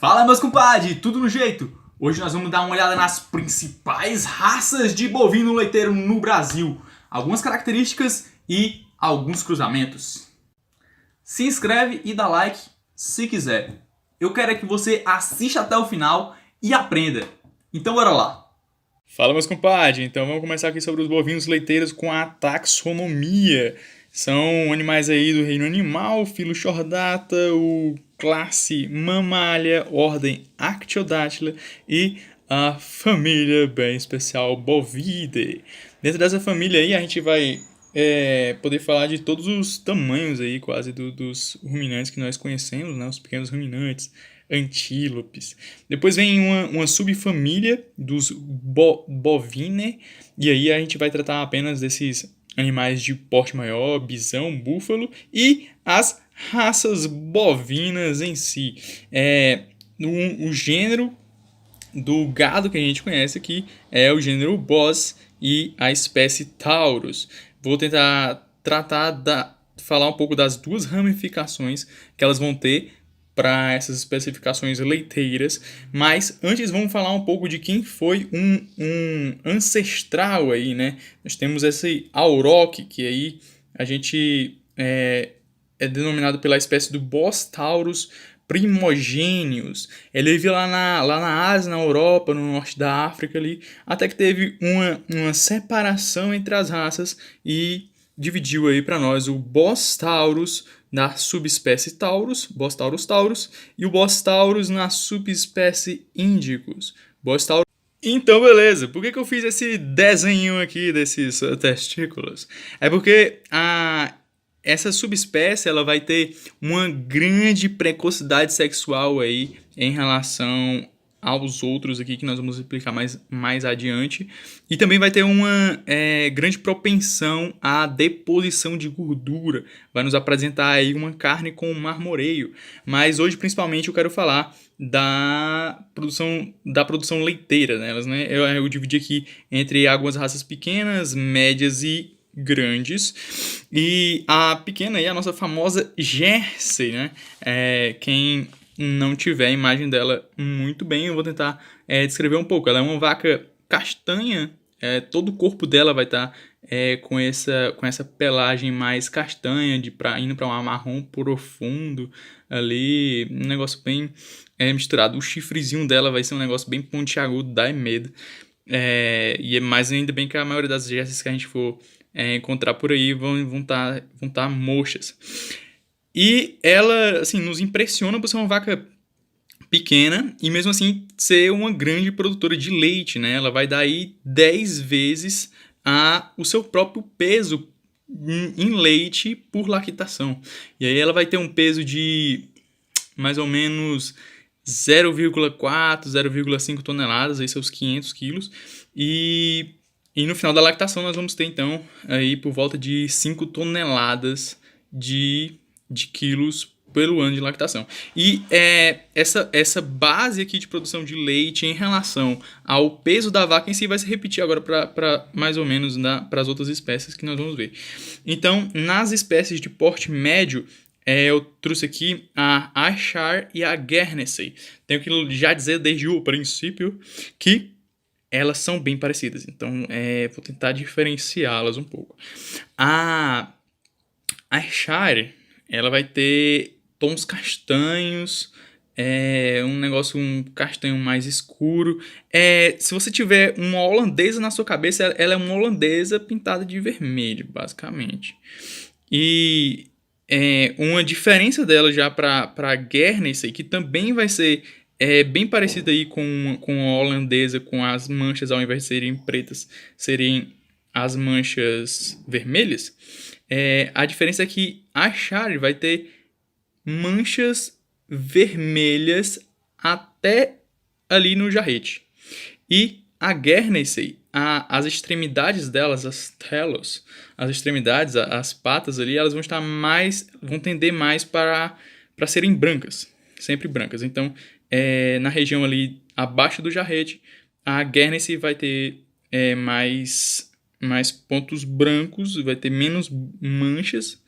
Fala, meus compadres, tudo no jeito? Hoje nós vamos dar uma olhada nas principais raças de bovino leiteiro no Brasil, algumas características e alguns cruzamentos. Se inscreve e dá like se quiser. Eu quero é que você assista até o final e aprenda. Então bora lá! Fala, meus compadres, então vamos começar aqui sobre os bovinos leiteiros com a taxonomia. São animais aí do reino animal, filo Chordata, o classe Mammalia, ordem Artiodactyla e a família bem especial Bovidae. Dentro dessa família aí a gente vai poder falar de todos os tamanhos aí quase dos ruminantes que nós conhecemos, né? Os pequenos ruminantes, antílopes. Depois vem uma subfamília dos bovine, e aí a gente vai tratar apenas desses animais de porte maior, bisão, búfalo e as raças bovinas em si. O gênero do gado que a gente conhece aqui é o gênero Bos e a espécie Taurus. Vou tentar falar um pouco das duas ramificações que elas vão ter para essas especificações leiteiras, mas antes vamos falar um pouco de quem foi um ancestral aí, né? Nós temos esse auroch, que aí a gente é denominado pela espécie do Bos taurus primogênios. Ele vive lá na Ásia, na Europa, no norte da África ali, até que teve uma separação entre as raças e dividiu aí para nós o Bos taurus na subespécie Taurus, Bos taurus taurus, e o Bos taurus na subespécie Indicus, Bos taurus. Então, beleza. Por que eu fiz esse desenho aqui desses testículos? É porque essa subespécie ela vai ter uma grande precocidade sexual aí em relação aos outros aqui que nós vamos explicar mais adiante, e também vai ter uma grande propensão à deposição de gordura, vai nos apresentar aí uma carne com marmoreio, mas hoje principalmente eu quero falar da produção leiteira delas, né? Eu dividi aqui entre algumas raças pequenas, médias e grandes, e a pequena aí é a nossa famosa Jersey, né? Quem não tiver a imagem dela muito bem, eu vou tentar descrever um pouco. Ela é uma vaca castanha, todo o corpo dela vai estar com essa pelagem mais castanha, indo para um marrom profundo ali, um negócio bem misturado. O chifrezinho dela vai ser um negócio bem pontiagudo, dá medo. E é mais ainda bem que a maioria das Jerseys que a gente for encontrar por aí vão tá murchas. E ela, assim, nos impressiona por ser uma vaca pequena e mesmo assim ser uma grande produtora de leite, né? Ela vai dar aí 10 vezes o seu próprio peso em leite por lactação. E aí ela vai ter um peso de mais ou menos 0,4, 0,5 toneladas, aí seus 500 quilos. E no final da lactação nós vamos ter então aí por volta de 5 toneladas de quilos pelo ano de lactação. E essa base aqui de produção de leite em relação ao peso da vaca em si vai se repetir agora para mais ou menos para as outras espécies que nós vamos ver. Então, nas espécies de porte médio, eu trouxe aqui a Ayrshire e a Guernsey. Tenho que já dizer desde o princípio que elas são bem parecidas, então vou tentar diferenciá-las um pouco. A Ayrshire, ela vai ter tons castanhos, um castanho mais escuro. Se você tiver uma holandesa na sua cabeça, ela é uma holandesa pintada de vermelho, basicamente. E uma diferença dela já para a Guernsey, que também vai ser bem parecida aí com a holandesa, com as manchas, ao invés de serem pretas, serem as manchas vermelhas. A diferença é que a Ayrshire vai ter manchas vermelhas até ali no jarrete. E a Guernsey, as extremidades delas, as telos, as extremidades, as patas ali, elas vão tender mais para serem brancas, sempre brancas. Então, na região ali abaixo do jarrete, a Guernsey vai ter mais pontos brancos, vai ter menos manchas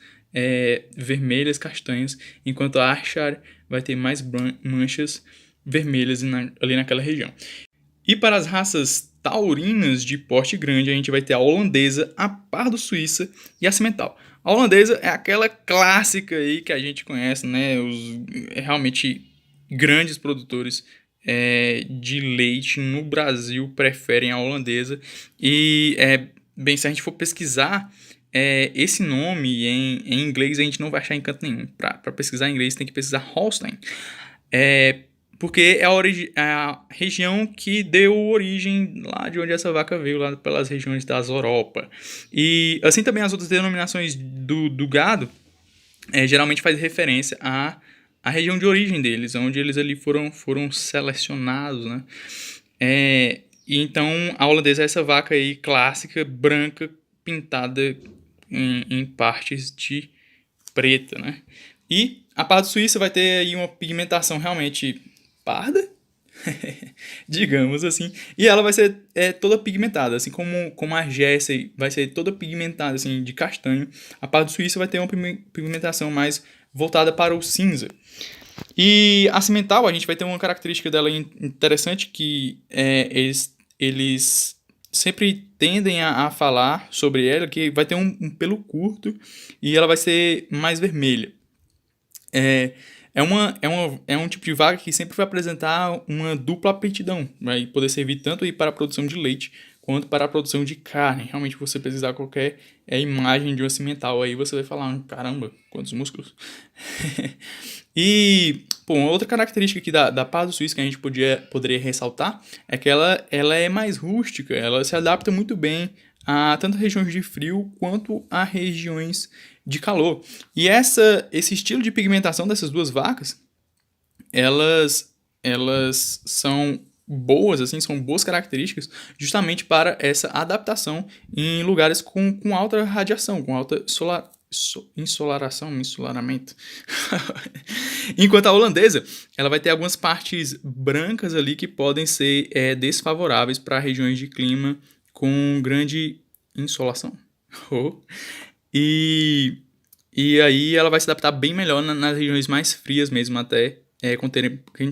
vermelhas, castanhas, enquanto a Ayrshire vai ter mais manchas vermelhas ali naquela região. E para as raças taurinas de porte grande, a gente vai ter a holandesa, a pardo-suíça e a cimental. A holandesa é aquela clássica aí que a gente conhece, né? Os realmente grandes produtores de leite no Brasil preferem a holandesa. E, bem, se a gente for pesquisar esse nome em inglês, a gente não vai achar em canto nenhum. Para pesquisar em inglês, tem que pesquisar Holstein. Porque é a região que deu origem lá de onde essa vaca veio, lá pelas regiões das Europa. E assim também as outras denominações do gado, geralmente faz referência à região de origem deles, onde eles ali foram selecionados, né? E então a holandesa é essa vaca aí clássica, branca, pintada em partes de preta, né? E a pardo-suíça vai ter aí uma pigmentação realmente parda, digamos assim, e ela vai ser toda pigmentada, assim como a Jersey vai ser toda pigmentada assim de castanho, a pardo-suíça vai ter uma pigmentação mais voltada para o cinza. E a cimental, a gente vai ter uma característica dela interessante que eles sempre tendem a falar sobre ela, que vai ter um pelo curto e ela vai ser mais vermelha. É um tipo de vaca que sempre vai apresentar uma dupla aptidão, vai poder servir tanto aí para a produção de leite quanto para a produção de carne. Realmente, você pesquisar qualquer imagem de uma cimental aí, você vai falar, caramba, quantos músculos. E, uma outra característica aqui da pardo-suíça que a gente poderia ressaltar é que ela é mais rústica, ela se adapta muito bem a tanto regiões de frio quanto a regiões de calor. E esse estilo de pigmentação dessas duas vacas, elas são boas, assim, são boas características justamente para essa adaptação em lugares com alta radiação, com alta ensolaramento. Enquanto a holandesa, ela vai ter algumas partes brancas ali que podem ser desfavoráveis para regiões de clima com grande insolação. E aí ela vai se adaptar bem melhor nas regiões mais frias mesmo, até com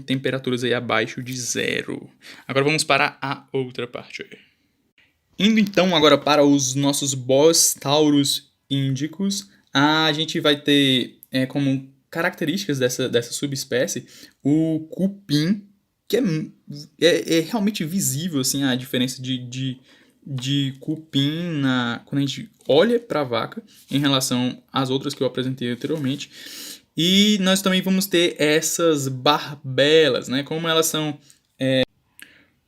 temperaturas aí abaixo de 0. Agora vamos para a outra parte. Indo então agora para os nossos Bos taurus índicos, a gente vai ter como características dessa subespécie o cupim, que é realmente visível assim, a diferença de cupim quando a gente olha para a vaca em relação às outras que eu apresentei anteriormente. E nós também vamos ter essas barbelas, né? Como elas são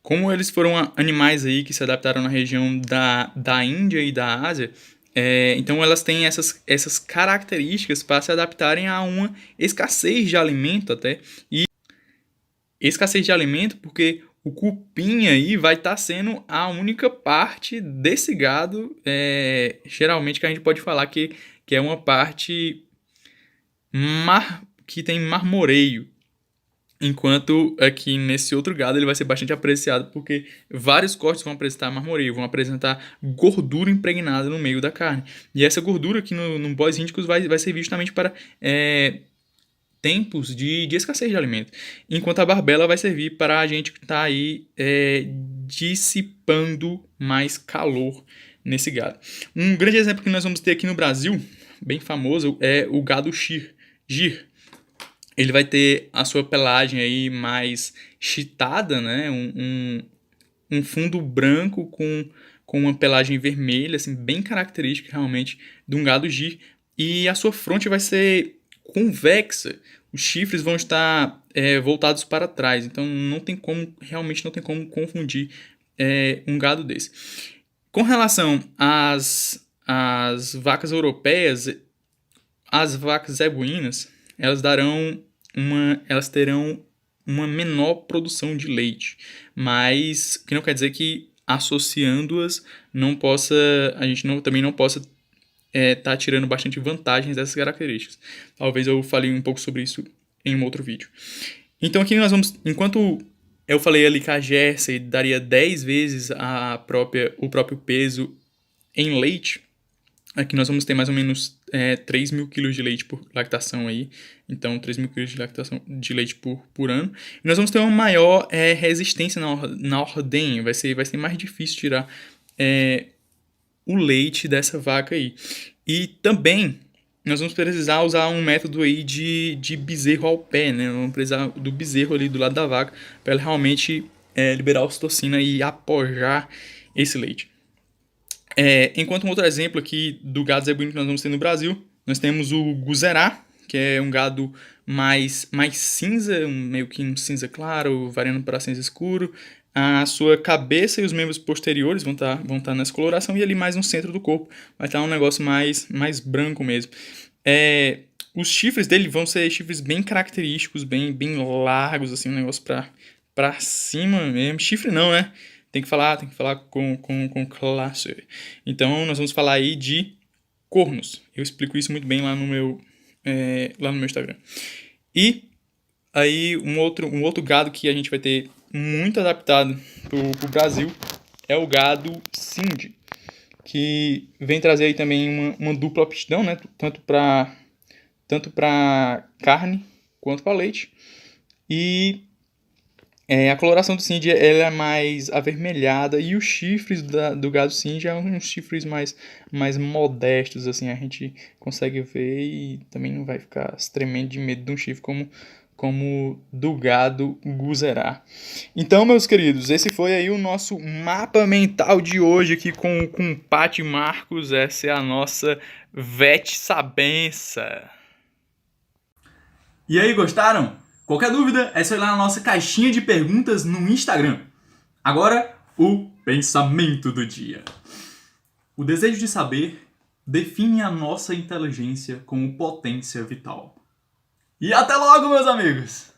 como eles foram animais aí que se adaptaram na região da Índia e da Ásia, então elas têm essas características para se adaptarem a uma escassez de alimento até. E escassez de alimento porque o cupim aí vai estar sendo a única parte desse gado, geralmente, que a gente pode falar que é uma parte que tem marmoreio. Enquanto aqui nesse outro gado ele vai ser bastante apreciado porque vários cortes vão apresentar marmoreio, vão apresentar gordura impregnada no meio da carne. E essa gordura aqui no Bos índicos vai servir justamente para tempos de escassez de alimento. Enquanto a barbela vai servir para a gente que está aí dissipando mais calor nesse gado. Um grande exemplo que nós vamos ter aqui no Brasil, bem famoso, é o gado Gir. Ele vai ter a sua pelagem aí mais chitada, né? Um fundo branco com uma pelagem vermelha, assim, bem característica realmente de um gado Gir. E a sua fronte vai ser convexa. Os chifres vão estar voltados para trás. Então realmente não tem como confundir um gado desse. Com relação às vacas europeias, as vacas zebuínas, elas terão uma menor produção de leite, mas que não quer dizer que associando-as a gente também não possa estar tirando bastante vantagens dessas características. Talvez eu fale um pouco sobre isso em um outro vídeo. Então aqui nós vamos, enquanto eu falei ali que a Jersey daria 10 vezes o próprio peso em leite, Aqui nós vamos ter mais ou menos 3 mil quilos de leite por lactação aí. Então, 3 mil quilos de leite por ano. E nós vamos ter uma maior resistência na ordenha. Vai ser mais difícil tirar o leite dessa vaca aí. E também nós vamos precisar usar um método aí de bezerro ao pé, né? Vamos precisar do bezerro ali do lado da vaca para ela realmente liberar a ocitocina e apojar esse leite. Enquanto um outro exemplo aqui do gado zebuíno que nós vamos ter no Brasil, nós temos o Guzerá, que é um gado mais cinza, meio que um cinza claro, variando para cinza escuro. A sua cabeça e os membros posteriores vão estar nessa coloração, e ali mais no centro do corpo vai estar um negócio mais branco mesmo. Os chifres dele vão ser chifres bem característicos, bem largos, assim, um negócio pra cima mesmo. Chifre não, né? Tem que falar com classe. Então, nós vamos falar aí de cornos. Eu explico isso muito bem lá no meu Instagram. E aí, um outro gado que a gente vai ter muito adaptado pro Brasil é o gado Sindhi, que vem trazer aí também uma dupla aptidão, né? Tanto para carne quanto para leite. E a coloração do Sindhi ela é mais avermelhada, e os chifres do gado Sindhi são uns chifres mais modestos, assim, a gente consegue ver e também não vai ficar tremendo de medo de um chifre como do gado Guzerá. Então, meus queridos, esse foi aí o nosso mapa mental de hoje aqui com Paty Marcos. Essa é a nossa Vet Sabença. E aí, gostaram? Qualquer dúvida é só ir lá na nossa caixinha de perguntas no Instagram. Agora, o pensamento do dia. O desejo de saber define a nossa inteligência como potência vital. E até logo, meus amigos!